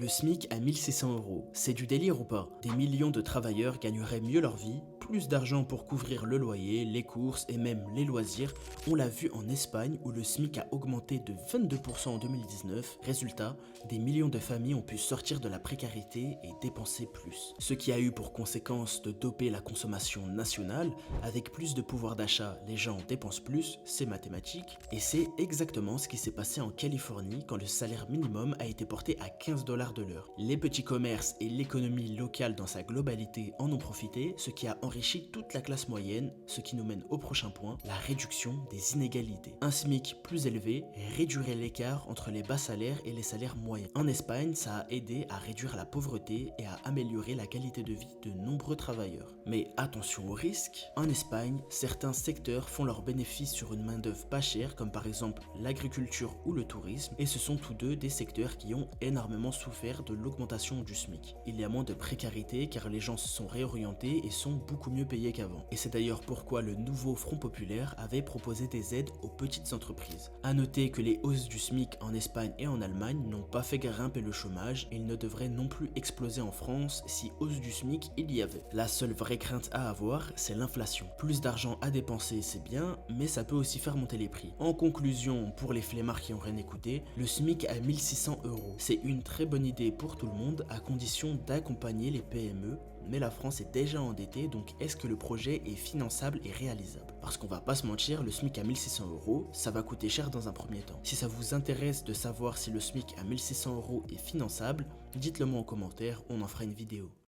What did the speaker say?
Le SMIC à 1600 euros, c'est du délire ou pas? Des millions de travailleurs gagneraient mieux leur vie, plus d'argent pour couvrir le loyer, les courses et même les loisirs. On l'a vu en Espagne où le SMIC a augmenté de 22% en 2019. Résultat, des millions de familles ont pu sortir de la précarité et dépenser plus. Ce qui a eu pour conséquence de doper la consommation nationale. Avec plus de pouvoir d'achat, les gens dépensent plus, c'est mathématique. Et c'est exactement ce qui s'est passé en Californie quand le salaire minimum a été porté à 15 dollars de l'heure. Les petits commerces et l'économie locale dans sa globalité en ont profité, ce qui a enrichi toute la classe moyenne, ce qui nous mène au prochain point, la réduction des inégalités. Un SMIC plus élevé réduirait l'écart entre les bas salaires et les salaires moyens. En Espagne, ça a aidé à réduire la pauvreté et à améliorer la qualité de vie de nombreux travailleurs. Mais attention aux risques, en Espagne, certains secteurs font leurs bénéfices sur une main-d'œuvre pas chère, comme par exemple l'agriculture ou le tourisme, et ce sont tous deux des secteurs qui ont énormément souffert de l'augmentation du SMIC. Il y a moins de précarité car les gens se sont réorientés et sont beaucoup mieux payés qu'avant. Et c'est d'ailleurs pourquoi le nouveau Front Populaire avait proposé des aides aux petites entreprises. A noter que les hausses du SMIC en Espagne et en Allemagne n'ont pas fait grimper le chômage et il ne devrait non plus exploser en France si hausse du SMIC il y avait. La seule vraie crainte à avoir, c'est l'inflation. Plus d'argent à dépenser, c'est bien, mais ça peut aussi faire monter les prix. En conclusion, pour les flemmards qui ont rien écouté, le SMIC à 1600 euros, c'est une très bonne idée pour tout le monde à condition d'accompagner les PME, mais la France est déjà endettée, donc est-ce que le projet est finançable et réalisable? Parce qu'on va pas se mentir, le SMIC à 1600 euros, ça va coûter cher dans un premier temps. Si ça vous intéresse de savoir si le SMIC à 1600 euros est finançable, dites-le moi en commentaire, on en fera une vidéo.